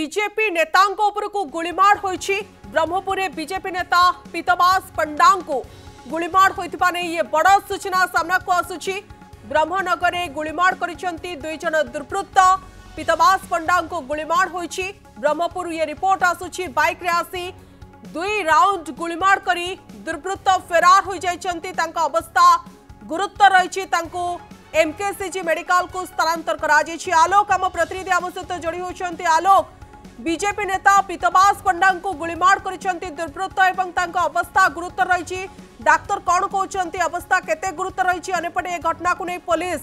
BJP नेतांको उपरकू गुलीमाड़ होईछि। Brahmapur में BJP नेता पीतवास पंडा को गुलीमाड़ होइथिबा नै ये बड़ सूचना सामना को आसुछि। ब्रह्मनगर में गुलीमाड़ करिसेंती दुई जन दुर्वृत्त। पीतवास पंडा को गुलीमाड़ होईछि। ब्रह्मपुर ये रिपोर्ट आसुछि। बाइक रे आसी दुई राउंड गुलीमाड़ करी दुर्वृत्त फेरार हो जाइछंती। तांका अवस्था गुरुतर रही। एमकेसीजी मेडिकल को स्थानांतर करा जायछि। आलोक आम प्रतिनिधि आम सहित जोड़ी होती। आलोक, बीजेपी नेता पीतवास पंडा को गुलीमाड़ करिसेंती दुर्वृत्त एवं तांका अवस्था गुरुतर रही। डाक्तर कौन कहते अवस्था केते गुरुतर रही? अनेपटे घटना को नहीं पुलिस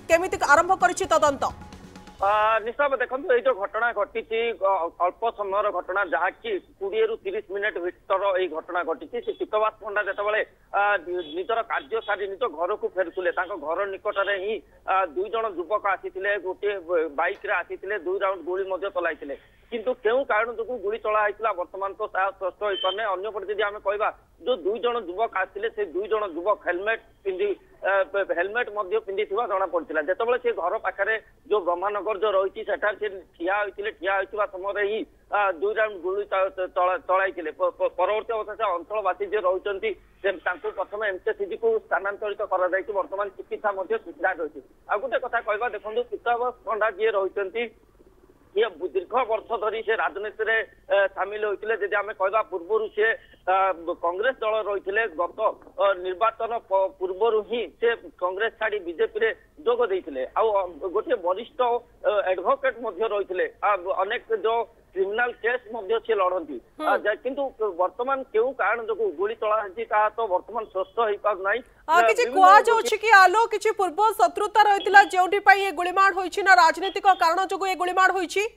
केमिति आरंभ करिछि तदंत? निश्चय देखो ये जो घटना घटी अल्प समय घटना जहाँकि 20 ରୁ 30 मिनिट भर यही घटना घटी। से पीतवास पंडा जितेबाला निजर कार्य सारी निज घर को फेरुले घर निकट में ही दुई जन युवक आसी गोटे बाइक रे आसी 2 राउंड गुली चलाई किंतु क्यों कारण जो गुली चलाई बर्तमान तो स्पष्ट हो पारे। अंपटे जब आम कह जो 2 जन युवक आते से 2 जन युवक हेलमेट पिंधि जना पड़ा। जितेबाला से घर पाखे जो ब्रह्मनगर जो रही ठिया होता समय ही 2 राउंड गुली चलाई। परवर्ती अवस्था से अंचलवासी जो रही प्रथम एमकेसीजी को स्थानांतरित कर बर्तमान चिकित्सा सुविधा रही। आ गोटे कथा कहवा देखो पीतवास पंडा जी रही ये दीर्घ वर्ष धरी से राजनीति में सामिल होते। जब आम कह पूर्व से कांग्रेस दल रही गत निर्वाचन पूर्व ही से कांग्रेस छाड़ी बीजेपी रे जोग देते। गोटे वरिष्ठ एडवोकेट रही अनेक जो क्रिमिनाल केस से लड़ती किंतु वर्तमान क्यों कारण जो गुली चलाई तो वर्तमान स्पष्ट हो पारना। कि आलो किछि पूर्व शत्रुता रही जो गुलीमाड़ होइछि ना राजनीतिक कारण जो ये गुलीमाड़ होइछि?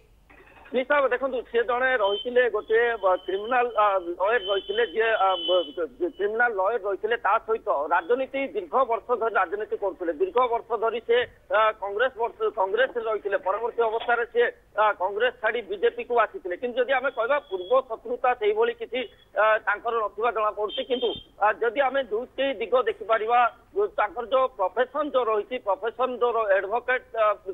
निश्चय देखो सी जड़े रही गोटे क्रिमिनाल लयर रही क्रिमिनाल लयर रही सहित राजनीति दीर्घ वर्ष धरी राजनीति करुले। दीर्घ वर्ष धरी से कांग्रेस रही परवर्ती अवस्था से कांग्रेस छाड़ी बीजेपी को आसी किंतु जदि आम कह पूर्व शत्रुता से किसी ना जना पड़ी किंतु जदि आम दुईटी दिग देखिपर जो प्रोफेशन जो रही प्रोफेशन जो एडवोकेट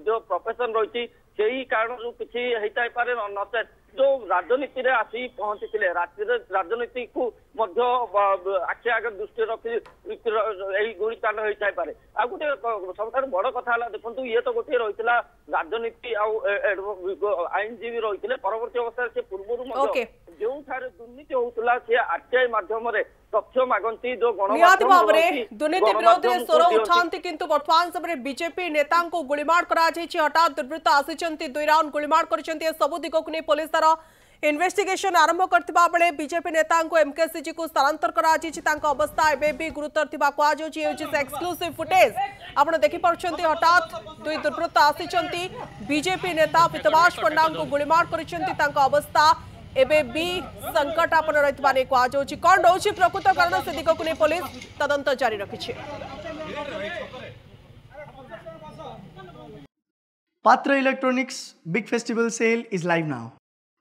जो प्रोफेशन रही से कारण किसी होता पारे नचेत जो राजनीति में आसी पहुंची राजनीति को आखि आगे दृष्टि रखी गुलीकांड होता पारे। आ गोटे सब बड़ कथा देखो ये तो गोटे रही राजनीति आईनजीवी रही परवर्ती अवस्था से पूर्व जो दुर्नीति होता सी आरटीआई माध्यम तथ्य मागंती जो दुर्नीति विरोध में स्वर उठाती किंतु वर्तमान समय बीजेपी नेता को गुलीमाड़ करा हठात दुर्वृत्त आसी 2 राउंड गुलीमाड़ कर सब दिग को नहीं पुलिस तार इन्वेस्टिगेशन आरंभ करथिबा बेले बीजेपी नेता को एमकेसीजी को स्थानांतर करा अवस्था एबे भी गुरुतर थिबा को एक्सक्लूसिव फुटेज आपण देखि परछंती। हठात 2 दुर्वृत्त आसी बीजेपी नेता पीतवास पंडा को गुलीमाड़ करिसेंती अवस्था एबे भी संकट आपन रहितबा नै कहछि। कोन रहउछि प्रकृत कारण से दिग को नै पुलिस तदंत जारी रखिछि। Patra Electronics Big Festival Sale is live now.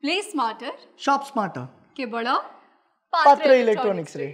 Play smarter, Shop smarter. के बड़ा Patra Electronics रे।